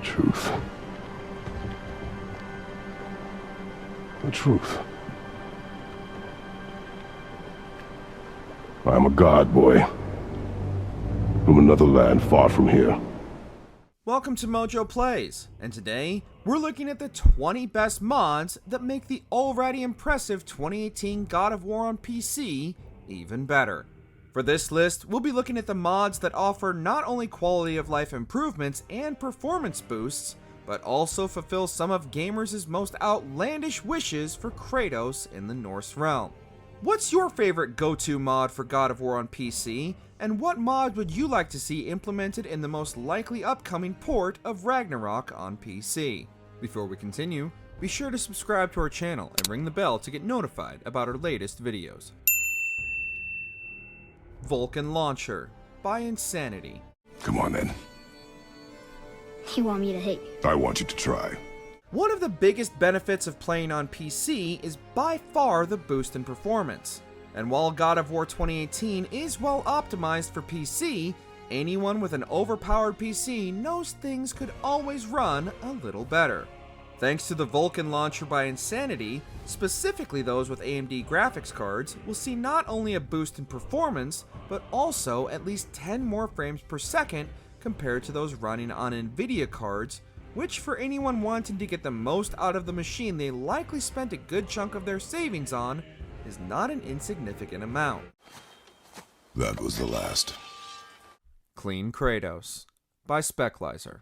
truth. The truth. I am a god, boy. From another land far from here. Welcome to MojoPlays, and today we're looking at the 20 best mods that make the already impressive 2018 God of War on PC even better. For this list, we'll be looking at the mods that offer not only quality of life improvements and performance boosts, but also fulfill some of gamers' most outlandish wishes for Kratos in the Norse realm. What's your favorite go-to mod for God of War on PC, and what mod would you like to see implemented in the most likely upcoming port of Ragnarok on PC? Before we continue, be sure to subscribe to our channel and ring the bell to get notified about our latest videos. Vulcan Launcher by Insanity. Come on then. You want me to hate you? I want you to try. One of the biggest benefits of playing on PC is by far the boost in performance. And while God of War 2018 is well optimized for PC, anyone with an overpowered PC knows things could always run a little better. Thanks to the Vulkan Launcher by Insanity, specifically those with AMD graphics cards will see not only a boost in performance, but also at least 10 more frames per second compared to those running on Nvidia cards, which for anyone wanting to get the most out of the machine they likely spent a good chunk of their savings on, is not an insignificant amount. That was the last. Clean Kratos by Speclizer.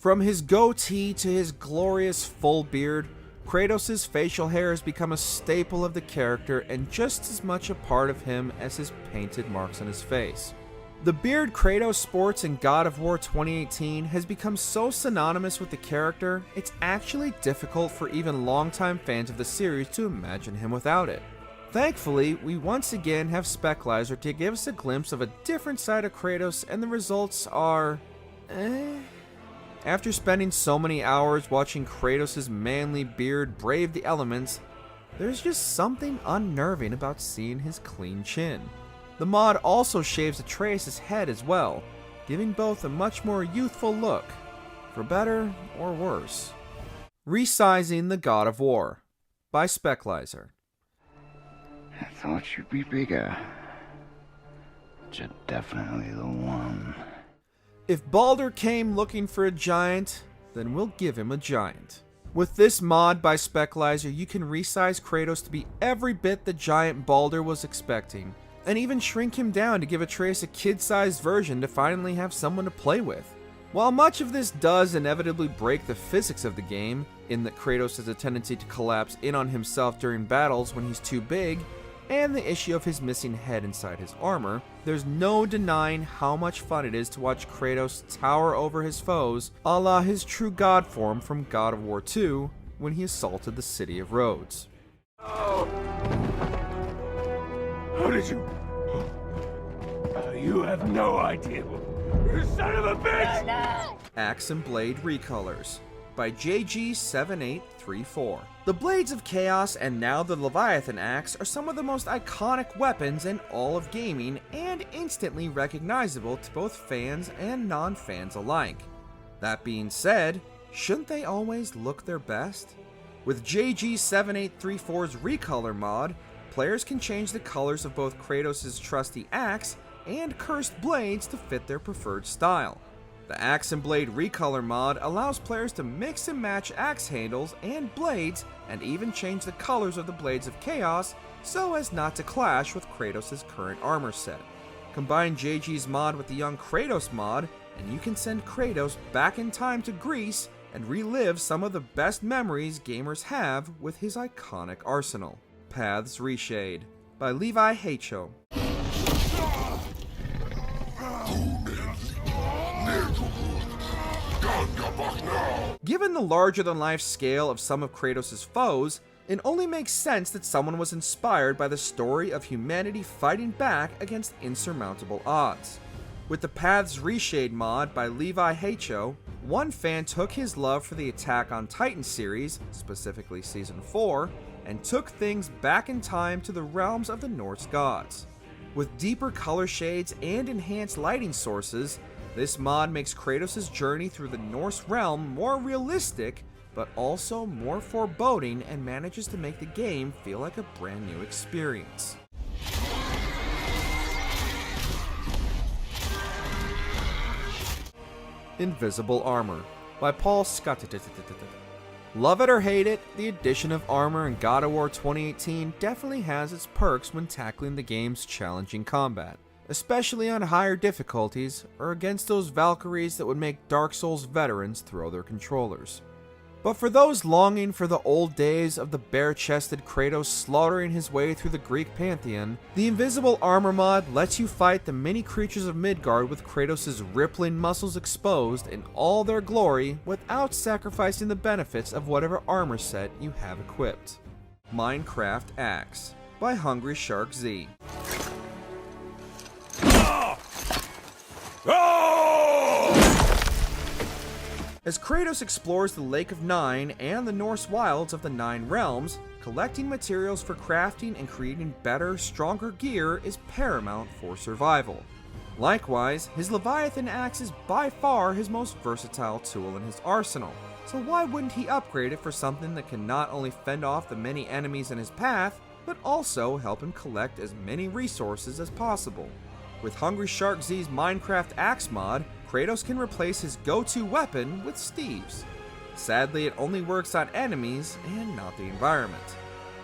From his goatee to his glorious full beard, Kratos' facial hair has become a staple of the character and just as much a part of him as his painted marks on his face. The beard Kratos sports in God of War 2018 has become so synonymous with the character, it's actually difficult for even longtime fans of the series to imagine him without it. Thankfully, we once again have Speclizer to give us a glimpse of a different side of Kratos, and the results are... After spending so many hours watching Kratos' manly beard brave the elements, there's just something unnerving about seeing his clean chin. The mod also shaves Atreus' head as well, giving both a much more youthful look, for better or worse. Resizing the God of War by Speclizer. I thought you'd be bigger, but you're definitely the one. If Baldur came looking for a giant, then we'll give him a giant. With this mod by Speclizer, you can resize Kratos to be every bit the giant Baldur was expecting, and even shrink him down to give Atreus a kid-sized version to finally have someone to play with. While much of this does inevitably break the physics of the game, in that Kratos has a tendency to collapse in on himself during battles when he's too big, and the issue of his missing head inside his armor, there's no denying how much fun it is to watch Kratos tower over his foes, a la his true god form from God of War 2 when he assaulted the city of Rhodes. Oh. How did you... you have no idea. You son of a bitch! Axe and Blade Recolors by JG7834. The Blades of Chaos and now the Leviathan Axe are some of the most iconic weapons in all of gaming and instantly recognizable to both fans and non-fans alike. That being said, shouldn't they always look their best? With JG7834's Recolor mod, players can change the colors of both Kratos' trusty axe and cursed blades to fit their preferred style. The Axe and Blade Recolor mod allows players to mix and match axe handles and blades, and even change the colors of the Blades of Chaos so as not to clash with Kratos' current armor set. Combine JG's mod with the Young Kratos mod, and you can send Kratos back in time to Greece and relive some of the best memories gamers have with his iconic arsenal. Paths Reshade by Levi Hacho. Given the larger-than-life scale of some of Kratos' foes, it only makes sense that someone was inspired by the story of humanity fighting back against insurmountable odds. With the Paths Reshade mod by Levi Hacho, one fan took his love for the Attack on Titan series, specifically Season 4, and took things back in time to the realms of the Norse gods. With deeper color shades and enhanced lighting sources, this mod makes Kratos' journey through the Norse realm more realistic, but also more foreboding, and manages to make the game feel like a brand new experience. Invisible Armor by Paul Scott. Love it or hate it, the addition of armor in God of War 2018 definitely has its perks when tackling the game's challenging combat, especially on higher difficulties or against those Valkyries that would make Dark Souls veterans throw their controllers. But for those longing for the old days of the bare-chested Kratos slaughtering his way through the Greek pantheon, the Invisible Armor mod lets you fight the many creatures of Midgard with Kratos' rippling muscles exposed in all their glory without sacrificing the benefits of whatever armor set you have equipped. Minecraft Axe by Hungry Shark Z. As Kratos explores the Lake of Nine and the Norse wilds of the Nine Realms, collecting materials for crafting and creating better, stronger gear is paramount for survival. Likewise, his Leviathan axe is by far his most versatile tool in his arsenal, so why wouldn't he upgrade it for something that can not only fend off the many enemies in his path, but also help him collect as many resources as possible? With Hungry Shark Z's Minecraft Axe mod, Kratos can replace his go-to weapon with Steve's. Sadly, it only works on enemies and not the environment.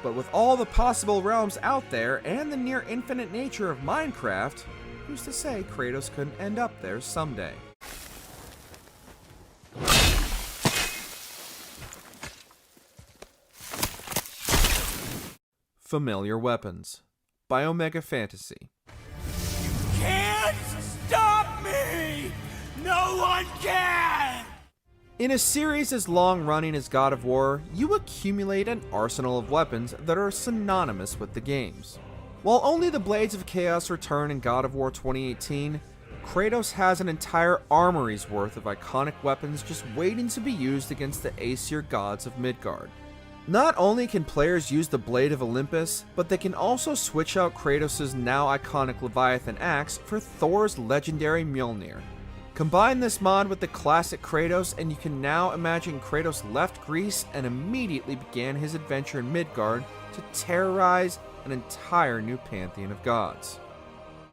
But with all the possible realms out there and the near infinite nature of Minecraft, who's to say Kratos couldn't end up there someday? Familiar Weapons by Omega Fantasy. Can't stop me! No one can! In a series as long-running as God of War, you accumulate an arsenal of weapons that are synonymous with the games. While only the Blades of Chaos return in God of War 2018, Kratos has an entire armory's worth of iconic weapons just waiting to be used against the Aesir gods of Midgard. Not only can players use the Blade of Olympus, but they can also switch out Kratos' now iconic Leviathan axe for Thor's legendary Mjolnir. Combine this mod with the classic Kratos and you can now imagine Kratos left Greece and immediately began his adventure in Midgard to terrorize an entire new pantheon of gods.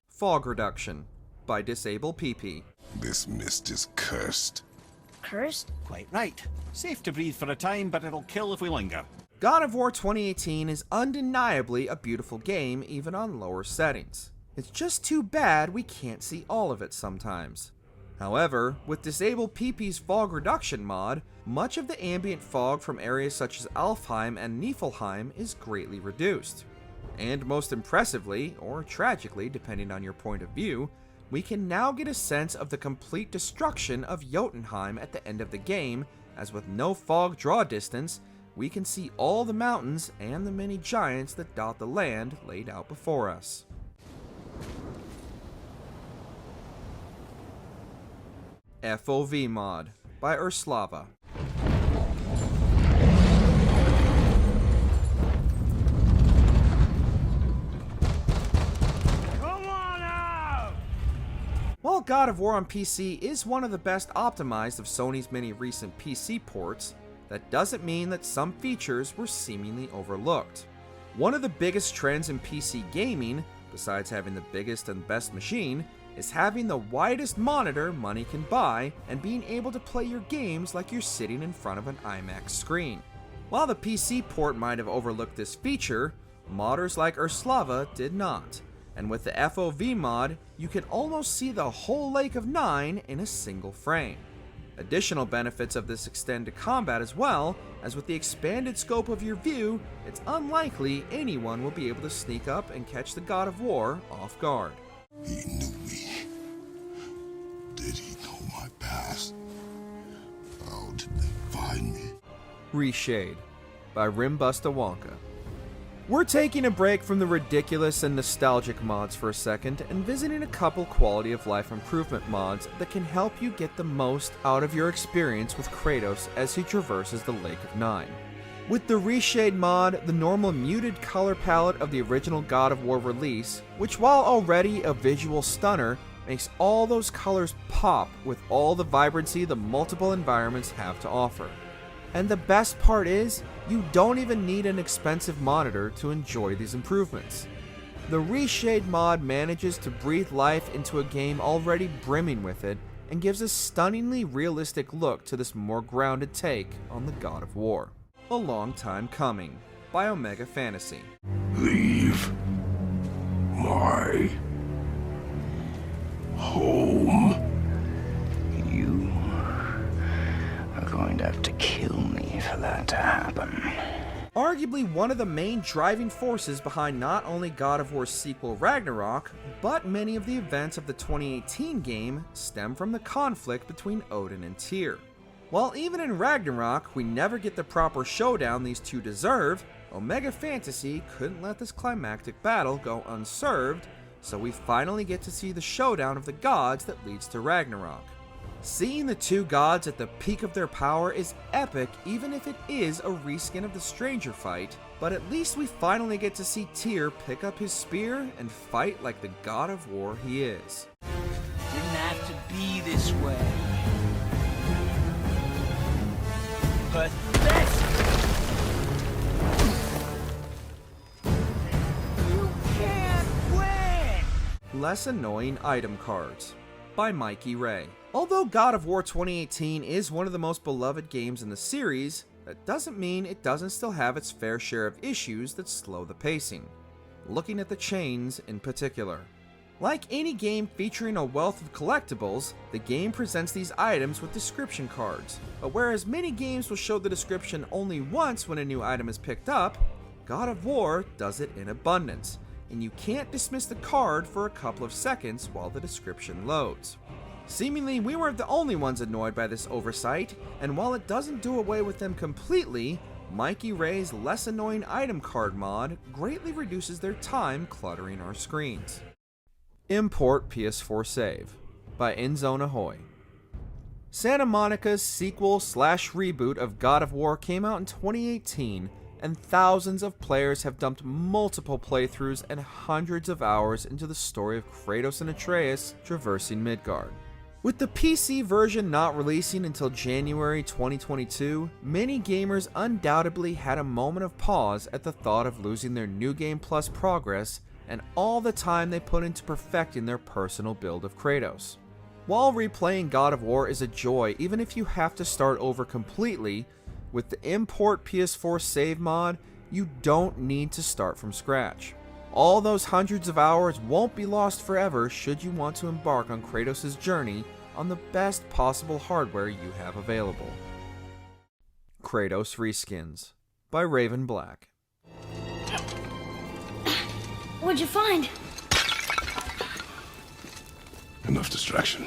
Fog Reduction by Disable PP. This mist is cursed. Cursed? Quite right. Safe to breathe for a time, but it'll kill if we linger. God of War 2018 is undeniably a beautiful game even on lower settings. It's just too bad we can't see all of it sometimes. However, with Disable PP's Fog Reduction mod, much of the ambient fog from areas such as Alfheim and Niflheim is greatly reduced. And most impressively, or tragically depending on your point of view, we can now get a sense of the complete destruction of Jotunheim at the end of the game, as with no fog draw distance, we can see all the mountains and the many giants that dot the land laid out before us. FOV Mod by erslava. Come on out! While God of War on PC is one of the best optimized of Sony's many recent PC ports, that doesn't mean that some features were seemingly overlooked. One of the biggest trends in PC gaming, besides having the biggest and best machine, is having the widest monitor money can buy and being able to play your games like you're sitting in front of an IMAX screen. While the PC port might have overlooked this feature, modders like erslava did not, and with the FOV mod, you can almost see the whole Lake of Nine in a single frame. Additional benefits of this extend to combat as well, as with the expanded scope of your view, it's unlikely anyone will be able to sneak up and catch the God of War off guard. He knew me. Did he know my past? How did they find me? Reshade by Rimbusta Wonka. We're taking a break from the ridiculous and nostalgic mods for a second and visiting a couple quality of life improvement mods that can help you get the most out of your experience with Kratos as he traverses the Lake of Nine. With the Reshade mod, the normal muted color palette of the original God of War release, which while already a visual stunner, makes all those colors pop with all the vibrancy the multiple environments have to offer. And the best part is, you don't even need an expensive monitor to enjoy these improvements. The Reshade mod manages to breathe life into a game already brimming with it, and gives a stunningly realistic look to this more grounded take on the God of War. A long time coming, by Omega Fantasy. Leave my home. You are going to have to kill me for that to happen. Arguably one of the main driving forces behind not only God of War's sequel Ragnarok, but many of the events of the 2018 game stem from the conflict between Odin and Tyr. While even in Ragnarok we never get the proper showdown these two deserve, Omega Fantasy couldn't let this climactic battle go unserved, so we finally get to see the showdown of the gods that leads to Ragnarok. Seeing the two gods at the peak of their power is epic, even if it is a reskin of the Stranger fight, but at least we finally get to see Tyr pick up his spear and fight like the God of War he is. Didn't have to be this way. Pathetic! You can't win! Less Annoying Item Cards, by Mikey Ray. Although God of War 2018 is one of the most beloved games in the series, that doesn't mean it doesn't still have its fair share of issues that slow the pacing. Looking at the chains in particular. Like any game featuring a wealth of collectibles, the game presents these items with description cards, but whereas many games will show the description only once when a new item is picked up, God of War does it in abundance, and you can't dismiss the card for a couple of seconds while the description loads. Seemingly, we weren't the only ones annoyed by this oversight, and while it doesn't do away with them completely, Mikey Ray's Less Annoying Item Card mod greatly reduces their time cluttering our screens. Import PS4 Save, by Inzone Ahoy. Santa Monica's sequel/reboot of God of War came out in 2018, and thousands of players have dumped multiple playthroughs and hundreds of hours into the story of Kratos and Atreus traversing Midgard. With the PC version not releasing until January 2022, many gamers undoubtedly had a moment of pause at the thought of losing their New Game Plus progress and all the time they put into perfecting their personal build of Kratos. While replaying God of War is a joy even if you have to start over completely, with the Import PS4 Save mod, you don't need to start from scratch. All those hundreds of hours won't be lost forever should you want to embark on Kratos' journey on the best possible hardware you have available. Kratos Reskins, by Raven Black. What'd you find? Enough distraction.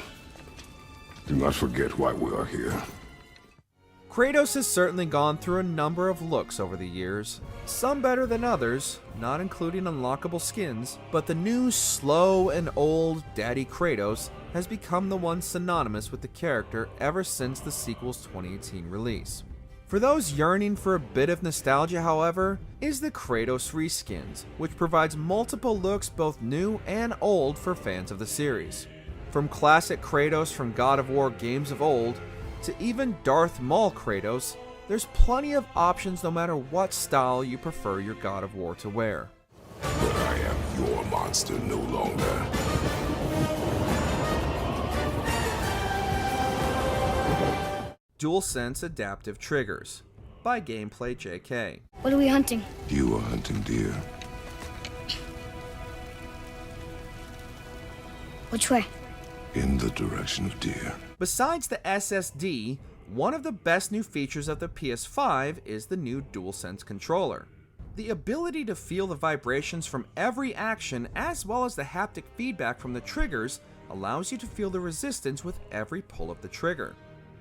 Do not forget why we are here. Kratos has certainly gone through a number of looks over the years, some better than others, not including unlockable skins, but the new slow and old Daddy Kratos has become the one synonymous with the character ever since the sequel's 2018 release. For those yearning for a bit of nostalgia, however, is the Kratos Reskins, which provides multiple looks both new and old for fans of the series. From classic Kratos from God of War games of old, to even Darth Maul Kratos, there's plenty of options no matter what style you prefer your God of War to wear. But I am your monster no longer. Dualsense Adaptive Triggers, by Gameplay JK. What are we hunting? You are hunting deer. Which way? In the direction of deer. Besides the SSD, one of the best new features of the PS5 is the new DualSense controller. The ability to feel the vibrations from every action as well as the haptic feedback from the triggers allows you to feel the resistance with every pull of the trigger.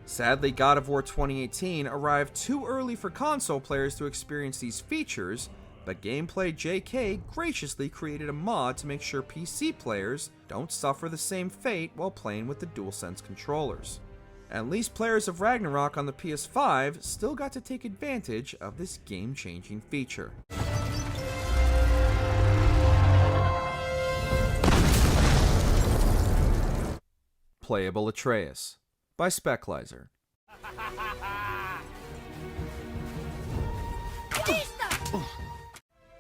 Sadly, God of War 2018 arrived too early for console players to experience these features, but Gameplay JK graciously created a mod to make sure PC players don't suffer the same fate while playing with the DualSense controllers. At least players of Ragnarok on the PS5 still got to take advantage of this game-changing feature. Playable Atreus by Speclizer.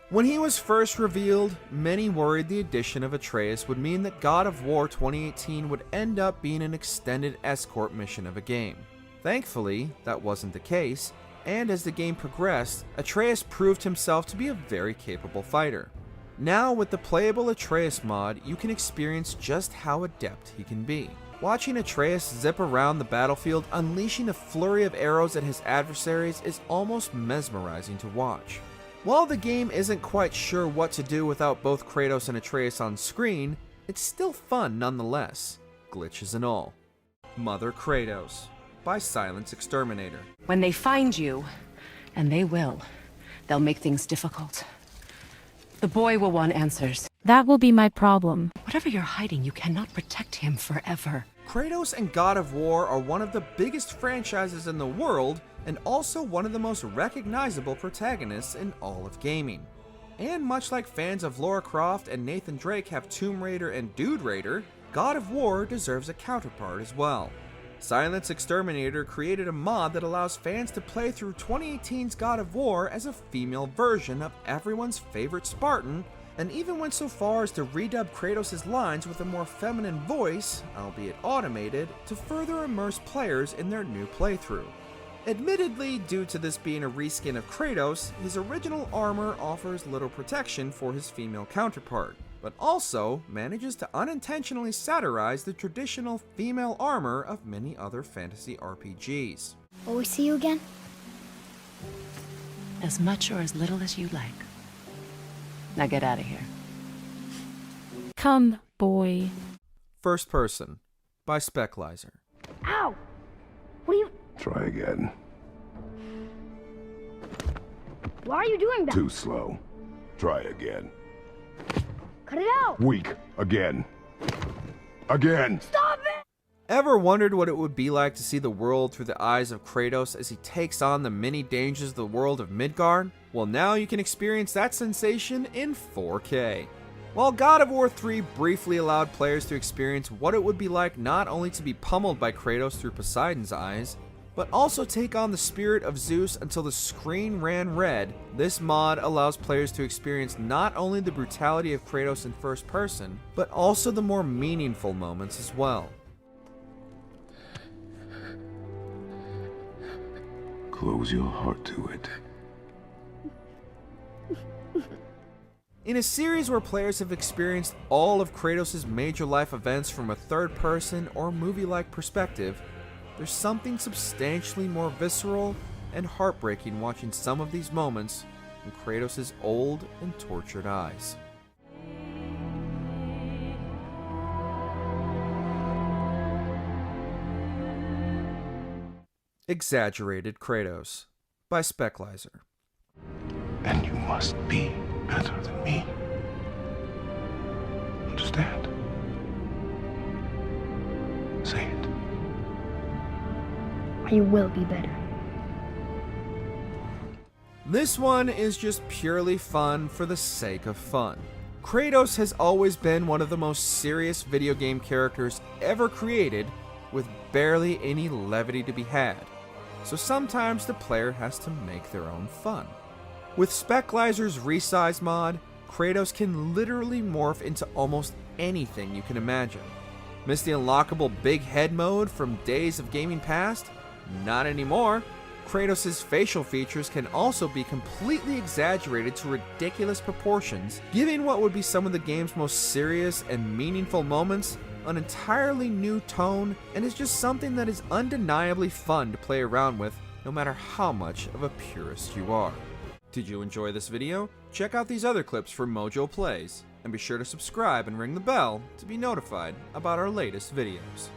When he was first revealed, many worried the addition of Atreus would mean that God of War 2018 would end up being an extended escort mission of a game. Thankfully, that wasn't the case, and as the game progressed, Atreus proved himself to be a very capable fighter. Now with the Playable Atreus mod, you can experience just how adept he can be. Watching Atreus zip around the battlefield unleashing a flurry of arrows at his adversaries is almost mesmerizing to watch. While the game isn't quite sure what to do without both Kratos and Atreus on screen, it's still fun nonetheless, glitches and all. Mother Kratos by Silence Exterminator. When they find you, and they will, they'll make things difficult. The boy will want answers. That will be my problem. Whatever you're hiding, you cannot protect him forever. Kratos and God of War are one of the biggest franchises in the world, and also one of the most recognizable protagonists in all of gaming. And much like fans of Lara Croft and Nathan Drake have Tomb Raider and Dude Raider, God of War deserves a counterpart as well. Silence Exterminator created a mod that allows fans to play through 2018's God of War as a female version of everyone's favorite Spartan, and even went so far as to redub Kratos' lines with a more feminine voice, albeit automated, to further immerse players in their new playthrough. Admittedly, due to this being a reskin of Kratos, his original armor offers little protection for his female counterpart, but also manages to unintentionally satirize the traditional female armor of many other fantasy RPGs. Will we see you again? As much or as little as you like. Now get out of here. Come, boy. First Person by Speclizer. Ow! What are you... Try again. Why are you doing that? Too slow. Try again. Cut it out! Weak. Again. Again! Stop it! Ever wondered what it would be like to see the world through the eyes of Kratos as he takes on the many dangers of the world of Midgard? Well, now you can experience that sensation in 4K. While God of War 3 briefly allowed players to experience what it would be like not only to be pummeled by Kratos through Poseidon's eyes, but also take on the spirit of Zeus until the screen ran red, this mod allows players to experience not only the brutality of Kratos in first person, but also the more meaningful moments as well. Close your heart to it. In a series where players have experienced all of Kratos' major life events from a third-person or movie-like perspective, there's something substantially more visceral and heartbreaking watching some of these moments in Kratos' old and tortured eyes. Exaggerated Kratos by Speclizer. And you must be better than me. Understand? Say it. You will be better. This one is just purely fun for the sake of fun. Kratos has always been one of the most serious video game characters ever created, with barely any levity to be had. So sometimes the player has to make their own fun. With Speclizer's Resize mod, Kratos can literally morph into almost anything you can imagine. Miss the unlockable big head mode from days of gaming past? Not anymore. Kratos' facial features can also be completely exaggerated to ridiculous proportions, giving what would be some of the game's most serious and meaningful moments an entirely new tone, and is just something that is undeniably fun to play around with, no matter how much of a purist you are. Did you enjoy this video? Check out these other clips from MojoPlays, and be sure to subscribe and ring the bell to be notified about our latest videos.